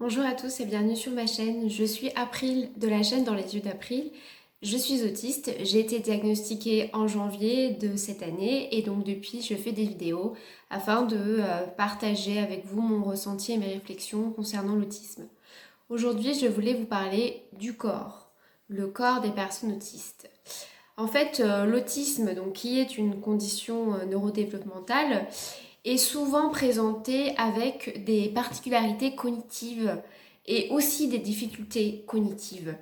Bonjour à tous et bienvenue sur ma chaîne. Je suis April de la chaîne Dans les yeux d'April. Je suis autiste, j'ai été diagnostiquée en janvier de cette année et donc depuis je fais des vidéos afin de partager avec vous mon ressenti et mes réflexions concernant l'autisme. Aujourd'hui je voulais vous parler du corps, le corps des personnes autistes. En fait, l'autisme, donc, qui est une condition neurodéveloppementale, est souvent présenté avec des particularités cognitives et aussi des difficultés cognitives.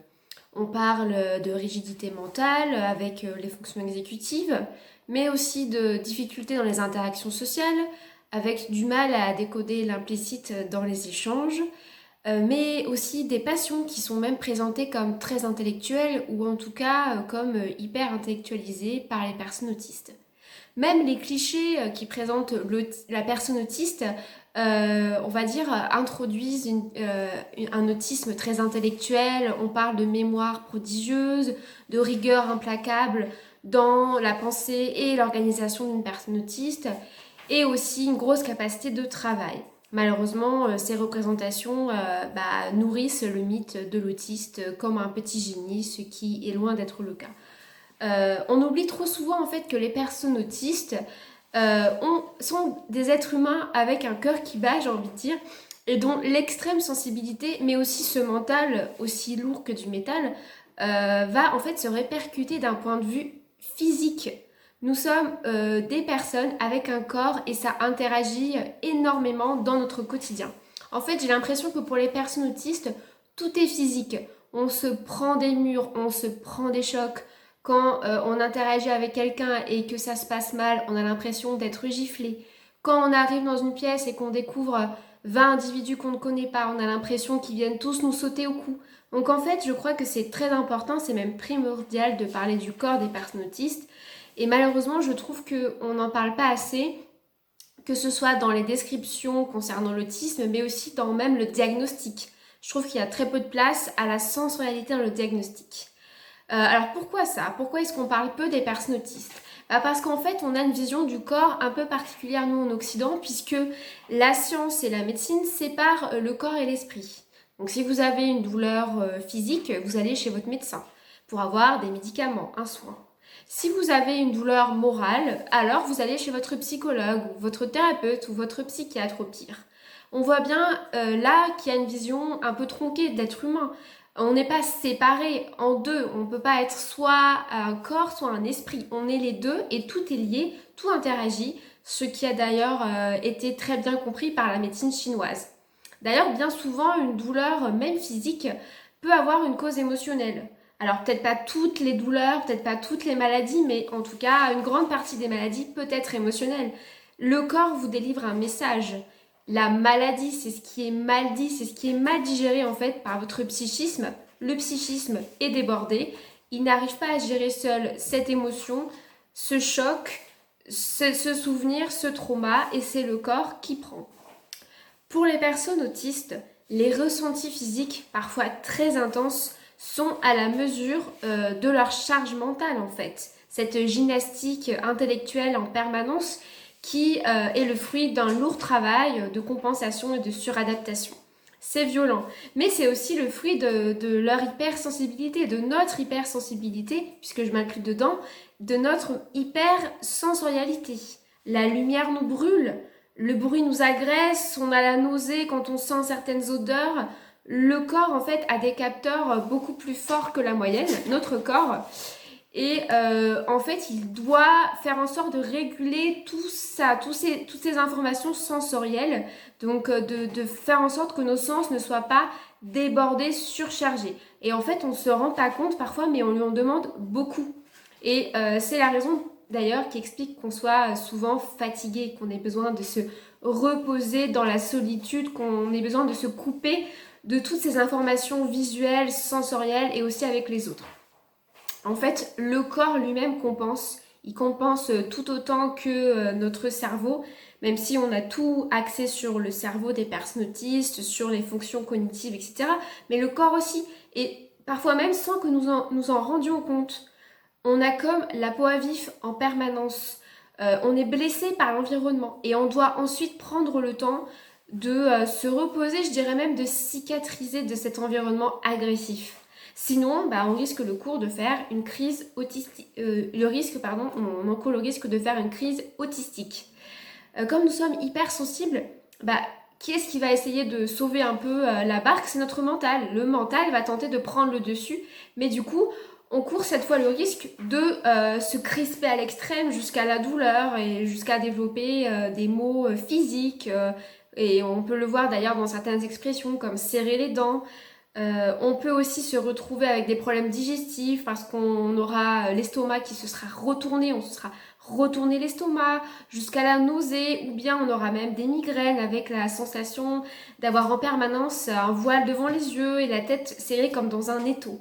On parle de rigidité mentale avec les fonctions exécutives, mais aussi de difficultés dans les interactions sociales, avec du mal à décoder l'implicite dans les échanges, mais aussi des passions qui sont même présentées comme très intellectuelles ou en tout cas comme hyper intellectualisées par les personnes autistes. Même les clichés qui présentent la personne autiste, on va dire, introduisent un autisme très intellectuel. On parle de mémoire prodigieuse, de rigueur implacable dans la pensée et l'organisation d'une personne autiste, et aussi une grosse capacité de travail. Malheureusement, ces représentations nourrissent le mythe de l'autiste comme un petit génie, ce qui est loin d'être le cas. On oublie trop souvent en fait que les personnes autistes sont des êtres humains avec un cœur qui bat, j'ai envie de dire, et dont l'extrême sensibilité, mais aussi ce mental aussi lourd que du métal, va en fait se répercuter d'un point de vue physique. Nous sommes des personnes avec un corps et ça interagit énormément dans notre quotidien. En fait, j'ai l'impression que pour les personnes autistes, tout est physique. On se prend des murs, on se prend des chocs. Quand on interagit avec quelqu'un et que ça se passe mal, on a l'impression d'être giflé. Quand on arrive dans une pièce et qu'on découvre 20 individus qu'on ne connaît pas, on a l'impression qu'ils viennent tous nous sauter au cou. Donc en fait, je crois que c'est très important, c'est même primordial de parler du corps des personnes autistes. Et malheureusement, je trouve qu'on n'en parle pas assez, que ce soit dans les descriptions concernant l'autisme, mais aussi dans même le diagnostic. Je trouve qu'il y a très peu de place à la sensorialité dans le diagnostic. Alors pourquoi ça? Pourquoi est-ce qu'on parle peu des personnes autistes? Parce qu'en fait, on a une vision du corps un peu particulière, nous, en Occident, puisque la science et la médecine séparent le corps et l'esprit. Donc si vous avez une douleur physique, vous allez chez votre médecin pour avoir des médicaments, un soin. Si vous avez une douleur morale, alors vous allez chez votre psychologue ou votre thérapeute ou votre psychiatre au pire. On voit bien là qu'il y a une vision un peu tronquée d'être humain. On n'est pas séparés en deux. On ne peut pas être soit un corps, soit un esprit. On est les deux et tout est lié, tout interagit, ce qui a d'ailleurs été très bien compris par la médecine chinoise. D'ailleurs, bien souvent, une douleur, même physique, peut avoir une cause émotionnelle. Alors peut-être pas toutes les douleurs, peut-être pas toutes les maladies, mais en tout cas, une grande partie des maladies peut être émotionnelle. Le corps vous délivre un message. La maladie, c'est ce qui est mal dit, c'est ce qui est mal digéré en fait par votre psychisme. Le psychisme est débordé. Il n'arrive pas à gérer seul cette émotion, ce choc, ce souvenir, ce trauma, et c'est le corps qui prend. Pour les personnes autistes, les ressentis physiques, parfois très intenses, sont à la mesure de leur charge mentale en fait. Cette gymnastique intellectuelle en permanence qui est le fruit d'un lourd travail de compensation et de suradaptation. C'est violent, mais c'est aussi le fruit de leur hypersensibilité, de notre hypersensibilité, puisque je m'inclus dedans, de notre hypersensorialité. La lumière nous brûle, le bruit nous agresse, on a la nausée quand on sent certaines odeurs. Le corps, en fait, a des capteurs beaucoup plus forts que la moyenne, notre corps. Et en fait, il doit faire en sorte de réguler tout ça, toutes ces informations sensorielles. Donc, de faire en sorte que nos sens ne soient pas débordés, surchargés. Et en fait, on ne se rend pas compte parfois, mais on lui en demande beaucoup. Et c'est la raison d'ailleurs qui explique qu'on soit souvent fatigué, qu'on ait besoin de se reposer dans la solitude, qu'on ait besoin de se couper de toutes ces informations visuelles, sensorielles et aussi avec les autres. En fait, le corps lui-même compense. Il compense tout autant que notre cerveau, même si on a tout axé sur le cerveau des personnes autistes, sur les fonctions cognitives, etc. Mais le corps aussi. Et parfois même sans que nous en rendions compte. On a comme la peau à vif en permanence. On est blessé par l'environnement et on doit ensuite prendre le temps de se reposer, je dirais même de cicatriser de cet environnement agressif. Sinon, on risque le cours de faire une crise autistique. On encourt le risque de faire une crise autistique. Comme nous sommes hypersensibles, qui est-ce qui va essayer de sauver un peu la barque? C'est notre mental. Le mental va tenter de prendre le dessus, mais du coup, on court cette fois le risque de se crisper à l'extrême jusqu'à la douleur et jusqu'à développer des maux physiques. Et on peut le voir d'ailleurs dans certaines expressions comme serrer les dents. On peut aussi se retrouver avec des problèmes digestifs parce qu'on aura l'estomac qui se sera retourné, on se sera retourné l'estomac jusqu'à la nausée, ou bien on aura même des migraines avec la sensation d'avoir en permanence un voile devant les yeux et la tête serrée comme dans un étau.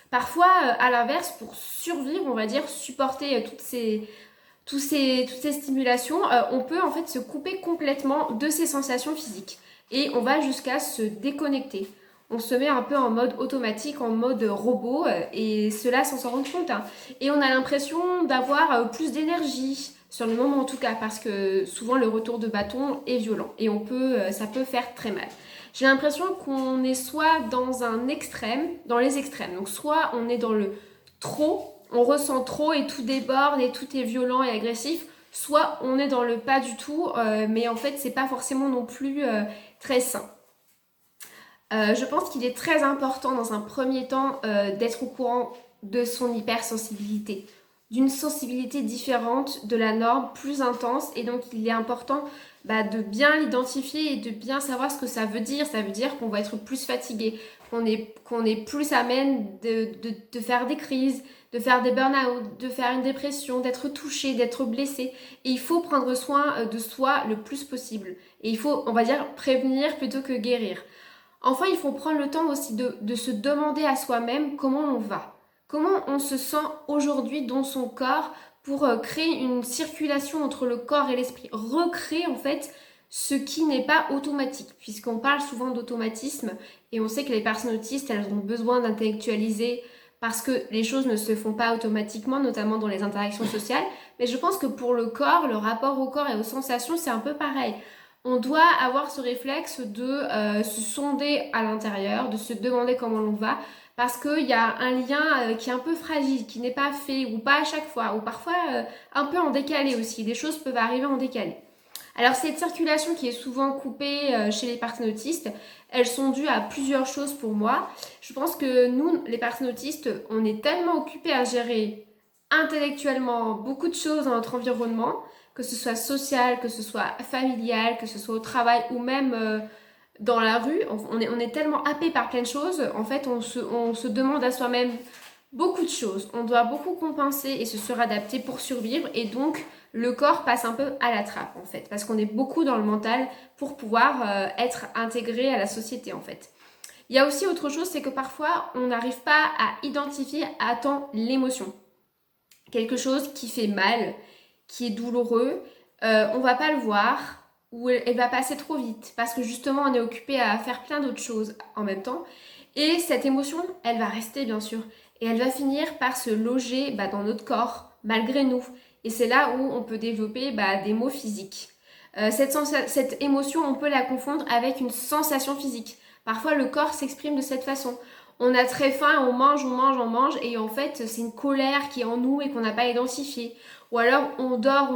Parfois, à l'inverse, pour survivre, on va dire, supporter toutes ces stimulations, on peut en fait se couper complètement de ces sensations physiques et on va jusqu'à se déconnecter. On se met un peu en mode automatique, en mode robot, et cela sans s'en rendre compte. Et on a l'impression d'avoir plus d'énergie, sur le moment en tout cas, parce que souvent le retour de bâton est violent et ça peut faire très mal. J'ai l'impression qu'on est soit dans un extrême, dans les extrêmes. Donc soit on est dans le trop, on ressent trop et tout déborde et tout est violent et agressif, soit on est dans le pas du tout, mais en fait c'est pas forcément non plus très sain. Je pense qu'il est très important dans un premier temps d'être au courant de son hypersensibilité, d'une sensibilité différente de la norme, plus intense, et donc il est important de bien l'identifier et de bien savoir ce que ça veut dire. Ça veut dire qu'on va être plus fatigué, qu'on est plus amène de faire des crises, de faire des burn-out, de faire une dépression, d'être touché, d'être blessé. Et il faut prendre soin de soi le plus possible. Et il faut, on va dire, prévenir plutôt que guérir. Enfin, il faut prendre le temps aussi de se demander à soi-même comment on va. Comment on se sent aujourd'hui dans son corps pour créer une circulation entre le corps et l'esprit. Recréer en fait ce qui n'est pas automatique, puisqu'on parle souvent d'automatisme et on sait que les personnes autistes, elles ont besoin d'intellectualiser parce que les choses ne se font pas automatiquement, notamment dans les interactions sociales. Mais je pense que pour le corps, le rapport au corps et aux sensations, c'est un peu pareil. On doit avoir ce réflexe de se sonder à l'intérieur, de se demander comment l'on va, parce qu'il y a un lien qui est un peu fragile, qui n'est pas fait, ou pas à chaque fois, ou parfois un peu en décalé aussi. Des choses peuvent arriver en décalé. Alors cette circulation qui est souvent coupée chez les personnes autistes, elles sont dues à plusieurs choses pour moi. Je pense que nous, les personnes autistes, on est tellement occupés à gérer intellectuellement beaucoup de choses dans notre environnement, que ce soit social, que ce soit familial, que ce soit au travail ou même dans la rue. On est tellement happé par plein de choses. En fait, on se demande à soi-même beaucoup de choses. On doit beaucoup compenser et se suradapter pour survivre. Et donc, le corps passe un peu à la trappe, en fait. Parce qu'on est beaucoup dans le mental pour pouvoir être intégré à la société, en fait. Il y a aussi autre chose, c'est que parfois, on n'arrive pas à identifier à temps l'émotion. Quelque chose qui fait mal, qui est douloureux, on va pas le voir ou elle va passer trop vite parce que justement on est occupé à faire plein d'autres choses en même temps et cette émotion elle va rester bien sûr et elle va finir par se loger dans notre corps malgré nous et c'est là où on peut développer des maux physiques. Cette émotion on peut la confondre avec une sensation physique. Parfois le corps s'exprime de cette façon. On a très faim, on mange et en fait c'est une colère qui est en nous et qu'on n'a pas identifiée. Ou alors on dort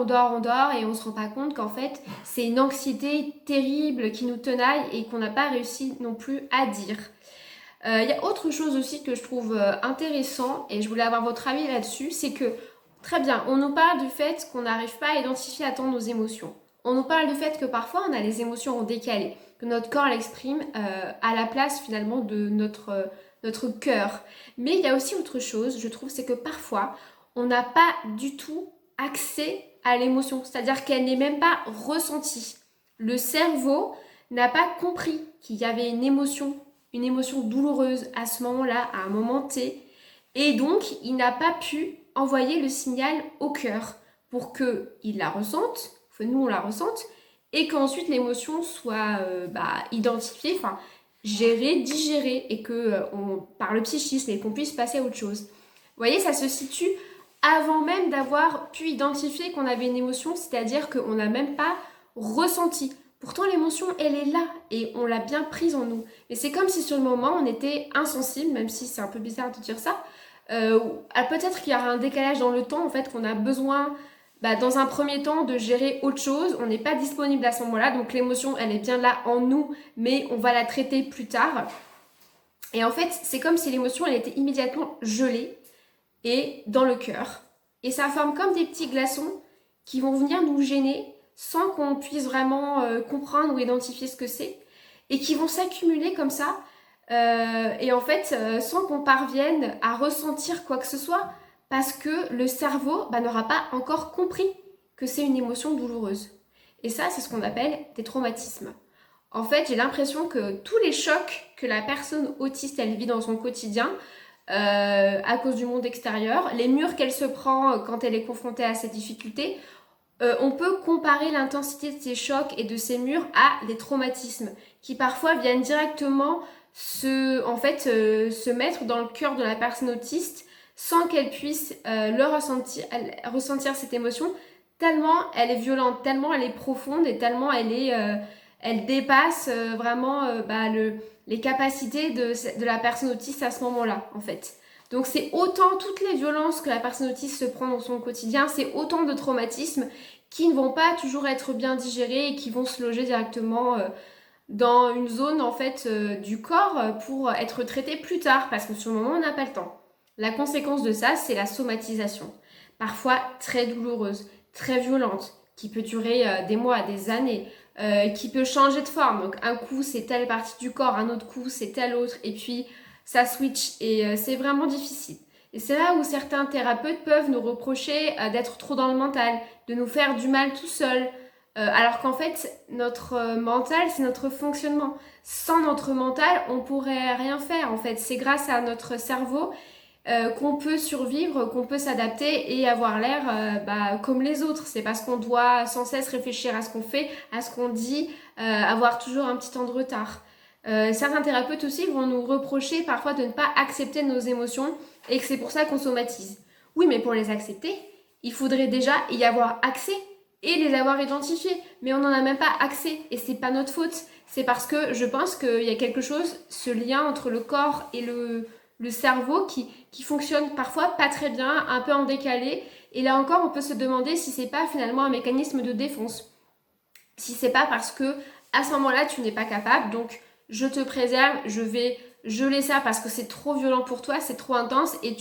et on se rend pas compte qu'en fait c'est une anxiété terrible qui nous tenaille et qu'on n'a pas réussi non plus à dire. Il y a autre chose aussi que je trouve intéressant et je voulais avoir votre avis là-dessus, c'est que très bien, on nous parle du fait qu'on n'arrive pas à identifier à temps nos émotions. On nous parle du fait que parfois on a les émotions en décalé, que notre corps l'exprime à la place finalement de notre cœur. Mais il y a aussi autre chose, je trouve, c'est que parfois on n'a pas du tout accès à l'émotion, c'est-à-dire qu'elle n'est même pas ressentie. Le cerveau n'a pas compris qu'il y avait une émotion douloureuse à ce moment-là, à un moment T, et donc il n'a pas pu envoyer le signal au cœur pour qu'il la ressente, que nous on la ressente, et qu'ensuite l'émotion soit identifiée, enfin gérée, digérée, et que par le psychisme et qu'on puisse passer à autre chose. Vous voyez, ça se situe avant même d'avoir pu identifier qu'on avait une émotion, c'est-à-dire qu'on n'a même pas ressenti. Pourtant, l'émotion, elle est là et on l'a bien prise en nous. Mais c'est comme si sur le moment, on était insensible, même si c'est un peu bizarre de dire ça. Peut-être qu'il y a un décalage dans le temps, en fait, qu'on a besoin, dans un premier temps, de gérer autre chose. On n'est pas disponible à ce moment-là, donc l'émotion, elle est bien là en nous, mais on va la traiter plus tard. Et en fait, c'est comme si l'émotion, elle était immédiatement gelée et dans le cœur. Et ça forme comme des petits glaçons qui vont venir nous gêner sans qu'on puisse vraiment comprendre ou identifier ce que c'est, et qui vont s'accumuler comme ça, et en fait, sans qu'on parvienne à ressentir quoi que ce soit, parce que le cerveau n'aura pas encore compris que c'est une émotion douloureuse. Et ça, c'est ce qu'on appelle des traumatismes. En fait, j'ai l'impression que tous les chocs que la personne autiste, elle vit dans son quotidien, à cause du monde extérieur, les murs qu'elle se prend quand elle est confrontée à ces difficultés, on peut comparer l'intensité de ces chocs et de ces murs à des traumatismes qui parfois viennent directement se mettre dans le cœur de la personne autiste sans qu'elle puisse ressentir cette émotion, tellement elle est violente, tellement elle est profonde et tellement elle dépasse les capacités de la personne autiste à ce moment-là, en fait. Donc c'est autant toutes les violences que la personne autiste se prend dans son quotidien, c'est autant de traumatismes qui ne vont pas toujours être bien digérés et qui vont se loger directement dans une zone en fait du corps pour être traités plus tard, parce que sur le moment on n'a pas le temps. La conséquence de ça, c'est la somatisation, parfois très douloureuse, très violente, qui peut durer des mois, des années, qui peut changer de forme. Donc un coup c'est telle partie du corps, un autre coup c'est telle autre, et puis ça switch et c'est vraiment difficile. Et c'est là où certains thérapeutes peuvent nous reprocher d'être trop dans le mental, de nous faire du mal tout seul, alors qu'en fait notre mental c'est notre fonctionnement. Sans notre mental on pourrait rien faire en fait. C'est grâce à notre cerveau qu'on peut survivre, qu'on peut s'adapter et avoir l'air comme les autres. C'est parce qu'on doit sans cesse réfléchir à ce qu'on fait, à ce qu'on dit, avoir toujours un petit temps de retard. Certains thérapeutes aussi vont nous reprocher parfois de ne pas accepter nos émotions et que c'est pour ça qu'on somatise. Oui, mais pour les accepter, il faudrait déjà y avoir accès et les avoir identifiés. Mais on n'en a même pas accès et c'est pas notre faute. C'est parce que je pense qu'il y a quelque chose, ce lien entre le corps et le cerveau qui fonctionne parfois pas très bien, un peu en décalé. Et là encore, on peut se demander si c'est pas finalement un mécanisme de défense. Si c'est pas parce que à ce moment-là, tu n'es pas capable, donc je te préserve, je vais geler ça parce que c'est trop violent pour toi, c'est trop intense et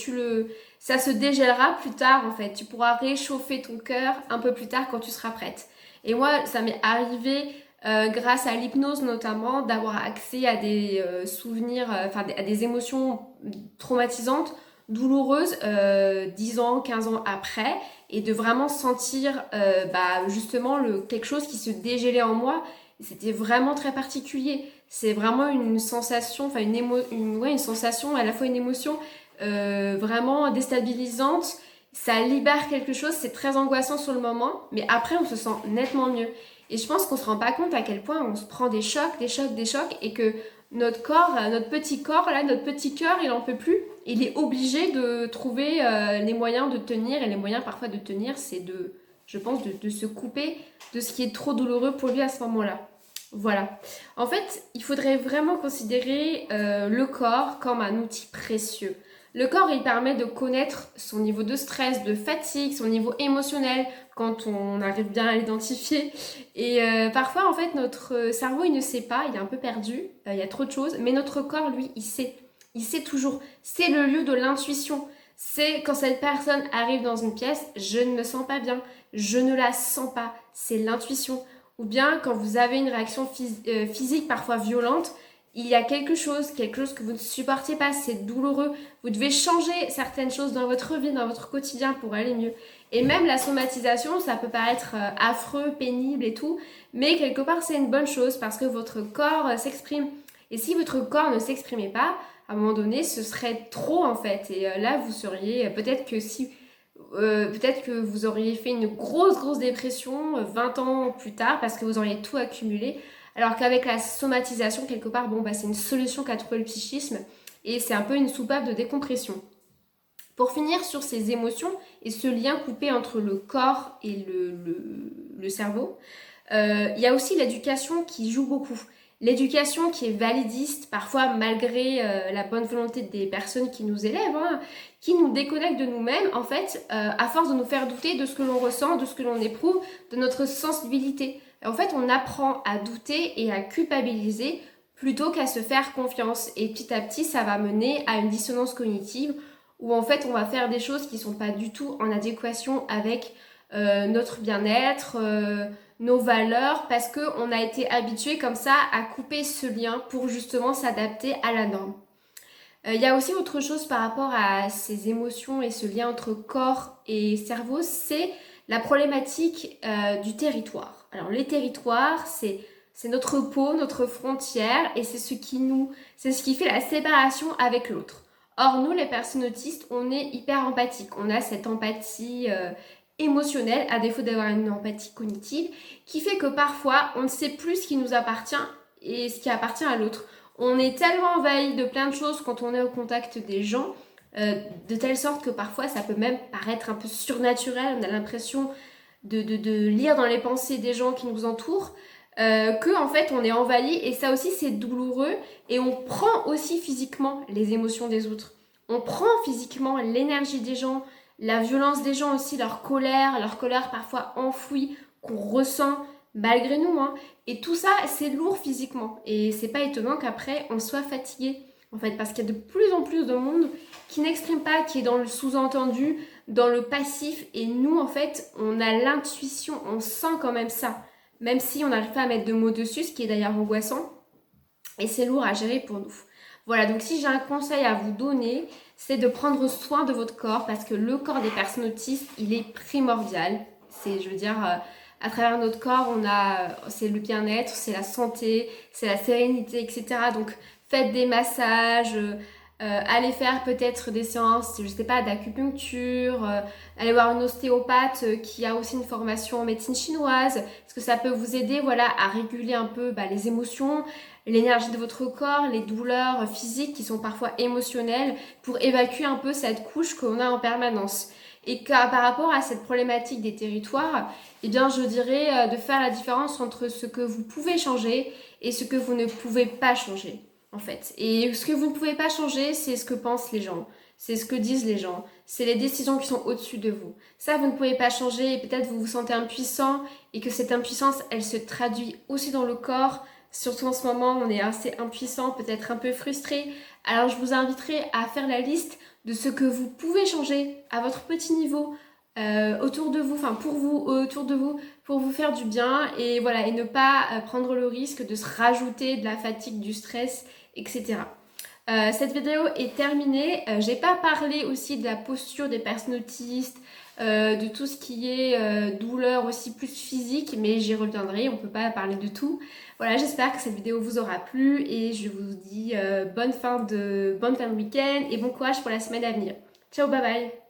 ça se dégèlera plus tard en fait. Tu pourras réchauffer ton cœur un peu plus tard quand tu seras prête. Et moi, ça m'est arrivé grâce à l'hypnose notamment d'avoir accès à des souvenirs, à des émotions traumatisantes, douloureuses, 10 ans, 15 ans après, et de vraiment sentir justement quelque chose qui se dégélait en moi. C'était vraiment très particulier. C'est vraiment une sensation, une sensation, à la fois une émotion vraiment déstabilisante. Ça libère quelque chose, c'est très angoissant sur le moment, mais après on se sent nettement mieux. Et je pense qu'on se rend pas compte à quel point on se prend des chocs, des chocs, des chocs, et que notre corps, notre petit corps, là, notre petit cœur, il en peut plus. Il est obligé de trouver les moyens de tenir, et les moyens parfois de tenir, c'est je pense, de se couper de ce qui est trop douloureux pour lui à ce moment-là. Voilà. En fait, il faudrait vraiment considérer le corps comme un outil précieux. Le corps, il permet de connaître son niveau de stress, de fatigue, son niveau émotionnel, quand on arrive bien à l'identifier. Et parfois, en fait, notre cerveau, il ne sait pas, il est un peu perdu, il y a trop de choses, mais notre corps, lui, il sait. Il sait toujours. C'est le lieu de l'intuition. C'est quand cette personne arrive dans une pièce, je ne me sens pas bien, je ne la sens pas. C'est l'intuition. Ou bien quand vous avez une réaction physique parfois violente, il y a quelque chose que vous ne supportez pas, c'est douloureux. Vous devez changer certaines choses dans votre vie, dans votre quotidien pour aller mieux. Et même la somatisation, ça peut paraître affreux, pénible et tout, mais quelque part c'est une bonne chose parce que votre corps s'exprime. Et si votre corps ne s'exprimait pas, à un moment donné, ce serait trop en fait. Et là, vous seriez, peut-être que vous auriez fait une grosse dépression 20 ans plus tard parce que vous auriez tout accumulé. Alors qu'avec la somatisation, quelque part, c'est une solution qu'a trouvé le psychisme et c'est un peu une soupape de décompression. Pour finir sur ces émotions et ce lien coupé entre le corps et le cerveau, Il y a aussi l'éducation qui joue beaucoup. L'éducation qui est validiste, parfois malgré la bonne volonté des personnes qui nous élèvent, hein, qui nous déconnectent de nous-mêmes, en fait, à force de nous faire douter de ce que l'on ressent, de ce que l'on éprouve, de notre sensibilité. En fait, on apprend à douter et à culpabiliser plutôt qu'à se faire confiance. Et petit à petit, ça va mener à une dissonance cognitive où en fait, on va faire des choses qui ne sont pas du tout en adéquation avec notre bien-être, nos valeurs, parce qu'on a été habitué comme ça à couper ce lien pour justement s'adapter à la norme. Il y a aussi autre chose par rapport à ces émotions et ce lien entre corps et cerveau, c'est la problématique du territoire. Alors les territoires, c'est notre peau, notre frontière, et c'est ce qui fait la séparation avec l'autre. Or, nous, les personnes autistes, on est hyper empathiques. On a cette empathie émotionnelle, à défaut d'avoir une empathie cognitive, qui fait que parfois, on ne sait plus ce qui nous appartient et ce qui appartient à l'autre. On est tellement envahi de plein de choses quand on est au contact des gens, de telle sorte que parfois, ça peut même paraître un peu surnaturel. On a l'impression de lire dans les pensées des gens qui nous entourent. Que en fait on est envahi, et ça aussi c'est douloureux, et on prend aussi physiquement les émotions des autres, on prend physiquement l'énergie des gens, la violence des gens aussi, leur colère parfois enfouie qu'on ressent malgré nous, hein. Et tout ça c'est lourd physiquement, et c'est pas étonnant qu'après on soit fatigué en fait, parce qu'il y a de plus en plus de monde qui n'exprime pas, qui est dans le sous-entendu, dans le passif, et nous en fait on a l'intuition, on sent quand même ça, même si on n'arrive pas à mettre de mots dessus, ce qui est d'ailleurs angoissant, et c'est lourd à gérer pour nous. Voilà, donc si j'ai un conseil à vous donner, c'est de prendre soin de votre corps, parce que le corps des personnes autistes, il est primordial. C'est, je veux dire, à travers notre corps, c'est le bien-être, c'est la santé, c'est la sérénité, etc. Donc faites des massages, allez faire peut-être des séances, je sais pas, d'acupuncture, allez voir une ostéopathe qui a aussi une formation en médecine chinoise, parce que ça peut vous aider, voilà, à réguler un peu les émotions, l'énergie de votre corps, les douleurs physiques qui sont parfois émotionnelles, pour évacuer un peu cette couche qu'on a en permanence. Et par rapport à cette problématique des territoires, eh bien je dirais de faire la différence entre ce que vous pouvez changer et ce que vous ne pouvez pas changer. En fait. Et ce que vous ne pouvez pas changer, c'est ce que pensent les gens, c'est ce que disent les gens, c'est les décisions qui sont au-dessus de vous. Ça, vous ne pouvez pas changer, et peut-être vous vous sentez impuissant, et que cette impuissance, elle se traduit aussi dans le corps. Surtout en ce moment, on est assez impuissant, peut-être un peu frustré. Alors je vous inviterai à faire la liste de ce que vous pouvez changer à votre petit niveau, autour de vous, enfin pour vous, autour de vous, pour vous faire du bien, et voilà, et ne pas prendre le risque de se rajouter de la fatigue, du stress, etc. Cette vidéo est terminée. J'ai pas parlé aussi de la posture des personnes autistes, de tout ce qui est douleur aussi plus physique, mais j'y reviendrai, on peut pas parler de tout. Voilà, j'espère que cette vidéo vous aura plu, et je vous dis bonne fin de week-end et bon courage pour la semaine à venir. Ciao, bye bye.